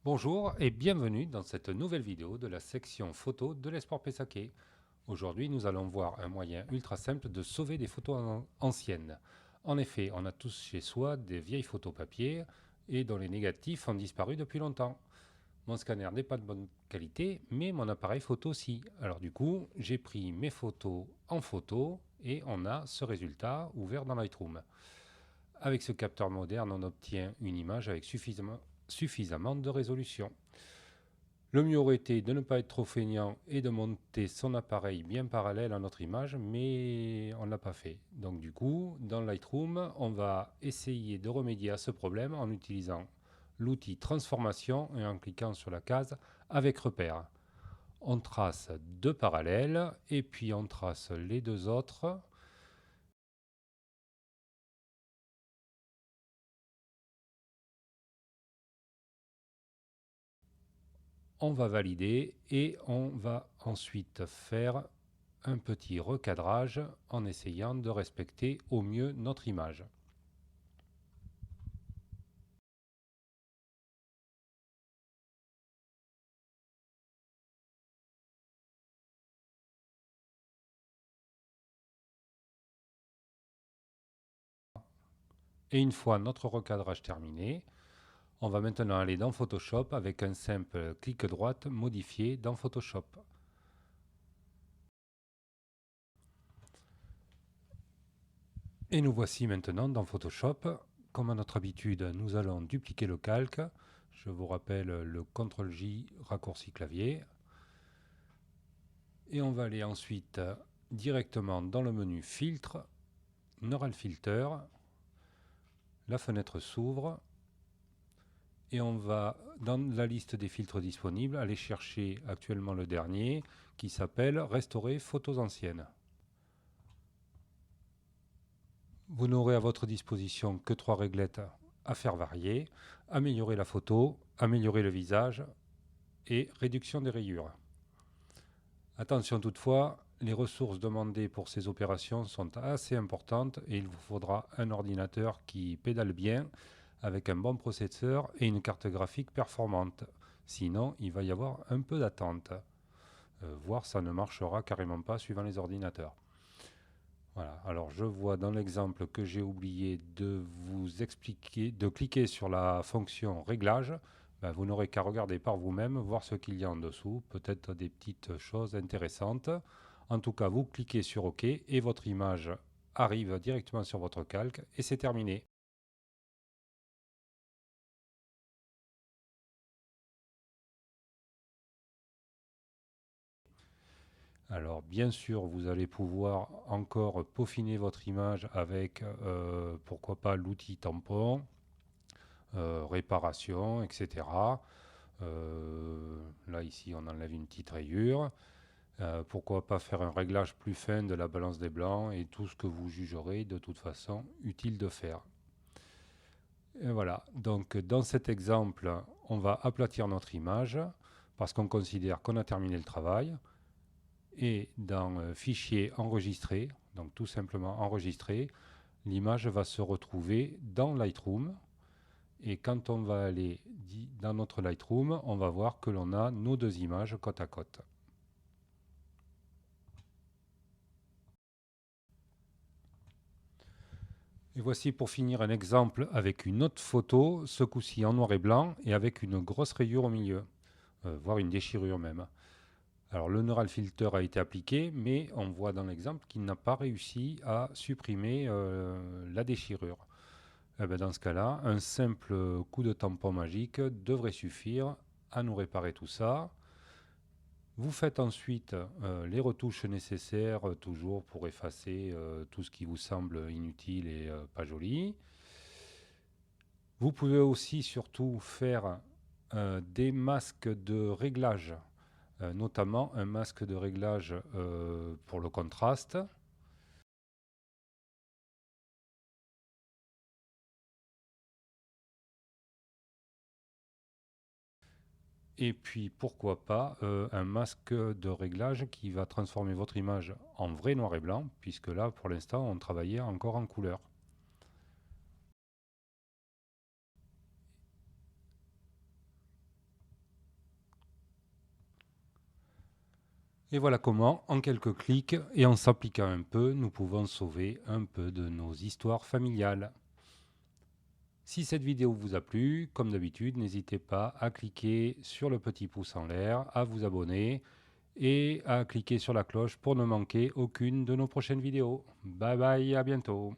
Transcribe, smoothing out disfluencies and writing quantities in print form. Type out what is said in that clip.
Bonjour et bienvenue dans cette nouvelle vidéo de la section photo de l'Esport Pessaquet. Aujourd'hui, nous allons voir un moyen ultra simple de sauver des photos anciennes. En effet, on a tous chez soi des vieilles photos papier et dont les négatifs ont disparu depuis longtemps. Mon scanner n'est pas de bonne qualité, mais mon appareil photo aussi. Alors du coup, j'ai pris mes photos en photo et on a ce résultat ouvert dans Lightroom. Avec ce capteur moderne, on obtient une image avec suffisamment de résolution. Le mieux aurait été de ne pas être trop feignant et de monter son appareil bien parallèle à notre image, mais on ne l'a pas fait. Donc du coup, dans Lightroom, on va essayer de remédier à ce problème en utilisant l'outil transformation et en cliquant sur la case avec repère. On trace deux parallèles et puis on trace les deux autres. On va valider et on va ensuite faire un petit recadrage en essayant de respecter au mieux notre image. Et une fois notre recadrage terminé, on va maintenant aller dans Photoshop avec un simple clic droite modifier dans Photoshop. Et nous voici maintenant dans Photoshop. Comme à notre habitude, nous allons dupliquer le calque. Je vous rappelle le CTRL-J raccourci clavier. Et on va aller ensuite directement dans le menu Filtre, Neural Filter. La fenêtre s'ouvre et on va, dans la liste des filtres disponibles, aller chercher actuellement le dernier qui s'appelle Restaurer photos anciennes. Vous n'aurez à votre disposition que 3 réglettes à faire varier, améliorer la photo, améliorer le visage et réduction des rayures. Attention toutefois, les ressources demandées pour ces opérations sont assez importantes et il vous faudra un ordinateur qui pédale bien avec un bon processeur et une carte graphique performante. Sinon, il va y avoir un peu d'attente, voire ça ne marchera carrément pas suivant les ordinateurs. Voilà, alors je vois dans l'exemple que j'ai oublié de vous expliquer, de cliquer sur la fonction réglage. Ben, vous n'aurez qu'à regarder par vous-même, voir ce qu'il y a en dessous, peut-être des petites choses intéressantes. En tout cas, vous cliquez sur OK et votre image arrive directement sur votre calque et c'est terminé. Alors bien sûr, vous allez pouvoir encore peaufiner votre image avec, pourquoi pas, l'outil tampon, réparation, etc. Là, ici, on enlève une petite rayure. Pourquoi pas faire un réglage plus fin de la balance des blancs et tout ce que vous jugerez de toute façon utile de faire. Et voilà, donc dans cet exemple, on va aplatir notre image parce qu'on considère qu'on a terminé le travail. Et dans Fichier enregistré, donc tout simplement enregistrer, l'image va se retrouver dans Lightroom. Et quand on va aller dans notre Lightroom, on va voir que l'on a nos deux images côte à côte. Et voici pour finir un exemple avec une autre photo, ce coup-ci en noir et blanc et avec une grosse rayure au milieu, voire une déchirure même. Alors le neural filter a été appliqué, mais on voit dans l'exemple qu'il n'a pas réussi à supprimer la déchirure. Eh ben, dans ce cas-là, un simple coup de tampon magique devrait suffire à nous réparer tout ça. Vous faites ensuite les retouches nécessaires, toujours pour effacer tout ce qui vous semble inutile et pas joli. Vous pouvez aussi surtout faire des masques de réglage, notamment un masque de réglage pour le contraste. Et puis pourquoi pas un masque de réglage qui va transformer votre image en vrai noir et blanc, puisque là pour l'instant on travaillait encore en couleur. Et voilà comment, en quelques clics et en s'appliquant un peu, nous pouvons sauver un peu de nos histoires familiales. Si cette vidéo vous a plu, comme d'habitude, n'hésitez pas à cliquer sur le petit pouce en l'air, à vous abonner et à cliquer sur la cloche pour ne manquer aucune de nos prochaines vidéos. Bye bye, à bientôt.